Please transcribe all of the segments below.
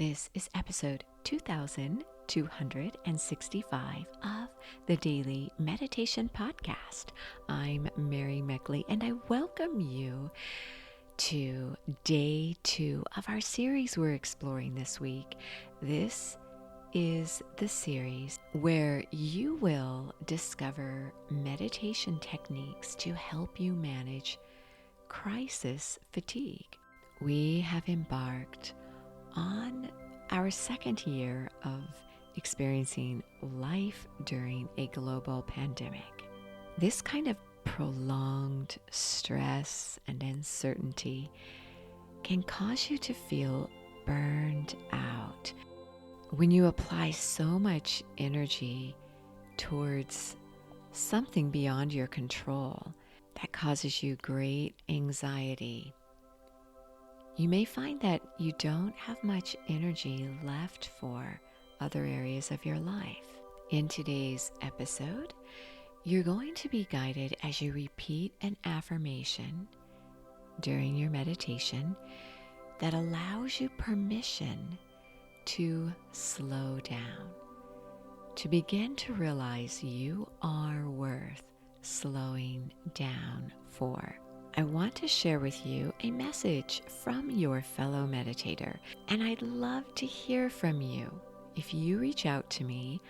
This is episode 2265 of the Daily Meditation Podcast. I'm Mary Meckley, and I welcome you to day 2 of our series we're exploring this week. This is the series where you will discover meditation techniques to help you manage crisis fatigue. We have embarked on our second year of experiencing life during a global pandemic. This kind of prolonged stress and uncertainty can cause you to feel burned out. When you apply so much energy towards something beyond your control, that causes you great anxiety. You may find that you don't have much energy left for other areas of your life. In today's episode, you're going to be guided as you repeat an affirmation during your meditation that allows you permission to slow down, to begin to realize you are worth slowing down for. I want to share with you a message from your fellow meditator, and I'd love to hear from you. If you reach out to me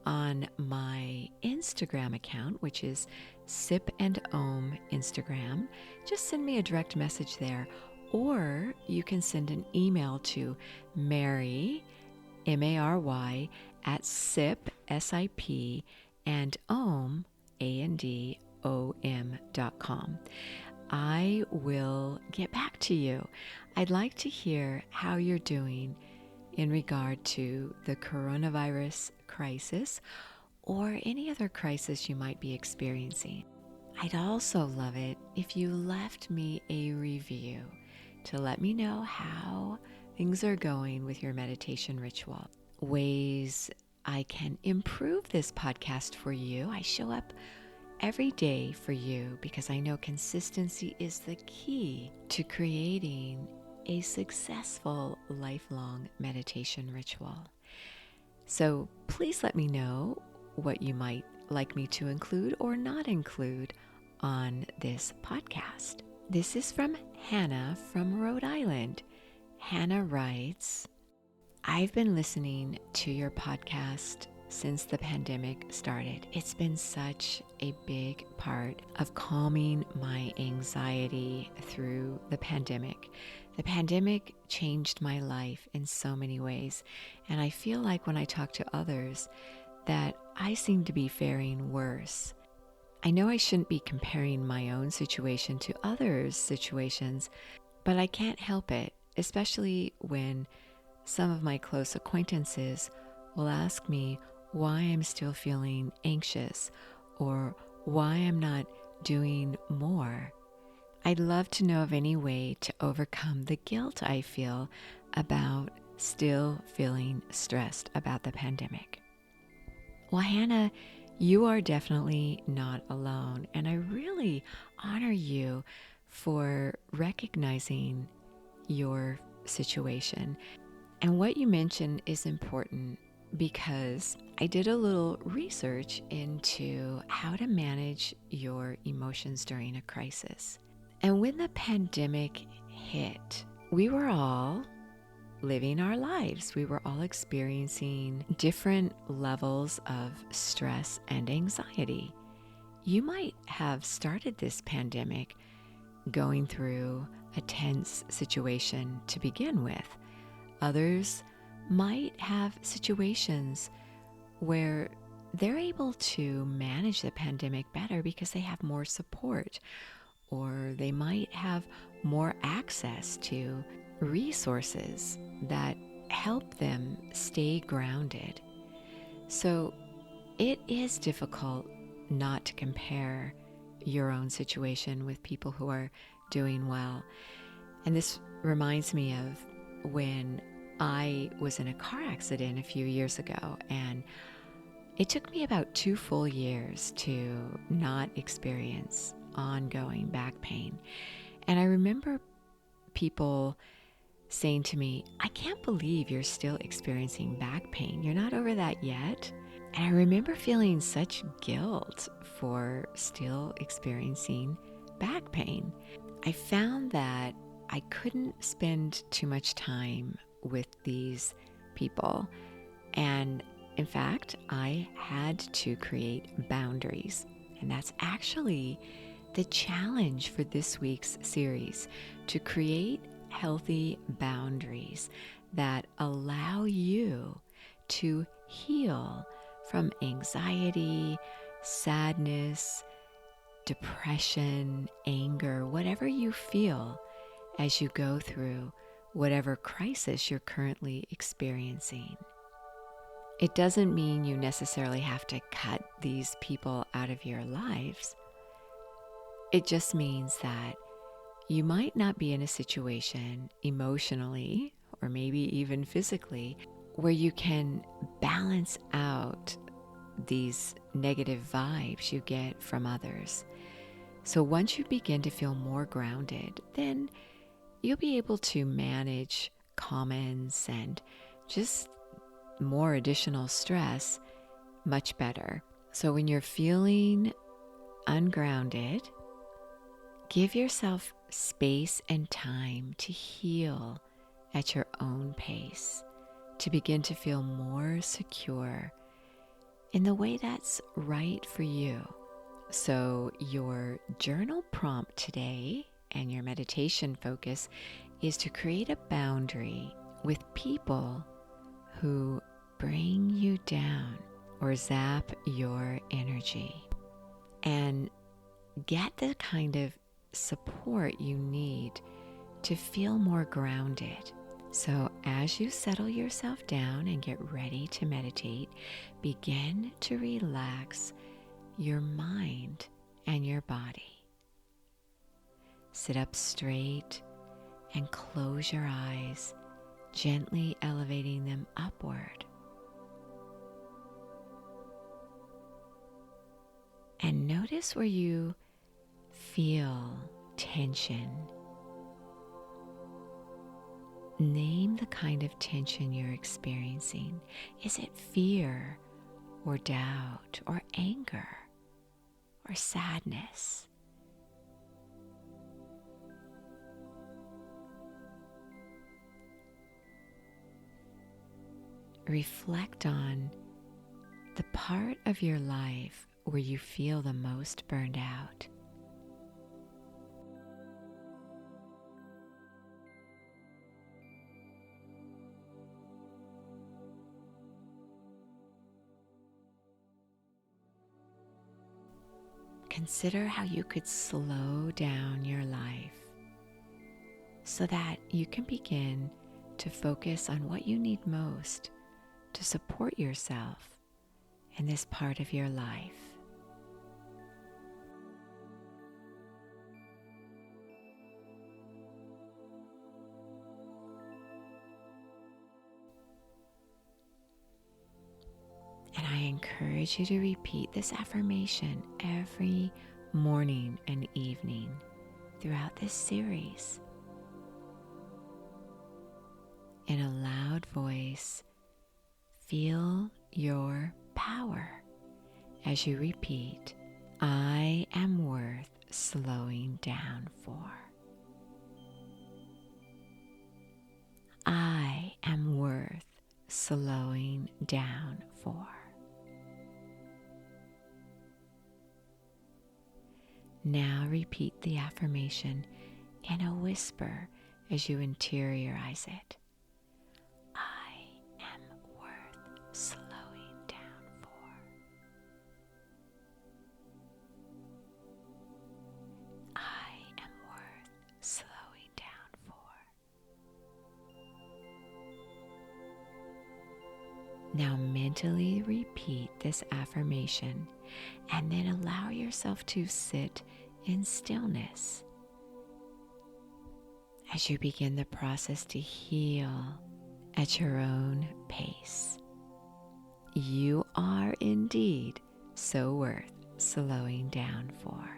on my Instagram account, which is Sip and Om Instagram, just send me a direct message there, or you can send an email to Mary, M-A-R-Y, at sip, S-I-P, and Om, A-N-D-O-M.com. I will get back to you. I'd like to hear how you're doing in regard to the coronavirus crisis or any other crisis you might be experiencing. I'd also love it if you left me a review to let me know how things are going with your meditation ritual. Ways I can improve this podcast for you. I show up every day for you because I know consistency is the key to creating a successful lifelong meditation ritual. So please let me know what you might like me to include or not include on this podcast. This is from Hannah from Rhode Island. Hannah writes, I've been listening to your podcast since the pandemic started. It's been such a big part of calming my anxiety through the pandemic. The pandemic changed my life in so many ways, and I feel like when I talk to others that I seem to be faring worse. I know I shouldn't be comparing my own situation to others' situations, but I can't help it, especially when some of my close acquaintances will ask me why I'm still feeling anxious or why I'm not doing more. I'd love to know of any way to overcome the guilt I feel about still feeling stressed about the pandemic. Well, Hannah, you are definitely not alone, and I really honor you for recognizing your situation. And what you mentioned is important because I did a little research into how to manage your emotions during a crisis. And when the pandemic hit, we were all living our lives. We were all experiencing different levels of stress and anxiety. You might have started this pandemic going through a tense situation to begin with. Others might have situations where they're able to manage the pandemic better because they have more support, or they might have more access to resources that help them stay grounded. So it is difficult not to compare your own situation with people who are doing well. And this reminds me of when I was in a car accident a few years ago, and it took me about 2 full years to not experience ongoing back pain. And I remember people saying to me, I can't believe you're still experiencing back pain. You're not over that yet. And I remember feeling such guilt for still experiencing back pain. I found that I couldn't spend too much time with these people. And in fact, I had to create boundaries. And that's actually the challenge for this week's series, to create healthy boundaries that allow you to heal from anxiety, sadness, depression, anger, whatever you feel as you go through whatever crisis you're currently experiencing. It doesn't mean you necessarily have to cut these people out of your lives. It just means that you might not be in a situation emotionally or maybe even physically where you can balance out these negative vibes you get from others. So once you begin to feel more grounded, then you'll be able to manage comments and just more additional stress much better. So when you're feeling ungrounded, give yourself space and time to heal at your own pace, to begin to feel more secure in the way that's right for you. So your journal prompt today and your meditation focus is to create a boundary with people who bring you down or zap your energy, and get the kind of support you need to feel more grounded. So as you settle yourself down and get ready to meditate, begin to relax your mind and your body. Sit up straight and close your eyes, gently elevating them upward. And notice where you feel tension. Name the kind of tension you're experiencing. Is it fear or doubt or anger or sadness? Reflect on the part of your life where you feel the most burned out. Consider how you could slow down your life so that you can begin to focus on what you need most to support yourself in this part of your life. And I encourage you to repeat this affirmation every morning and evening throughout this series. In a loud voice, feel your power as you repeat, I am worth slowing down for. I am worth slowing down for. Now repeat the affirmation in a whisper as you interiorize it. I am worth slowing down for. I am worth slowing down for. Now mentally repeat this affirmation and then allow yourself to sit in stillness as you begin the process to heal at your own pace. You are indeed so worth slowing down for.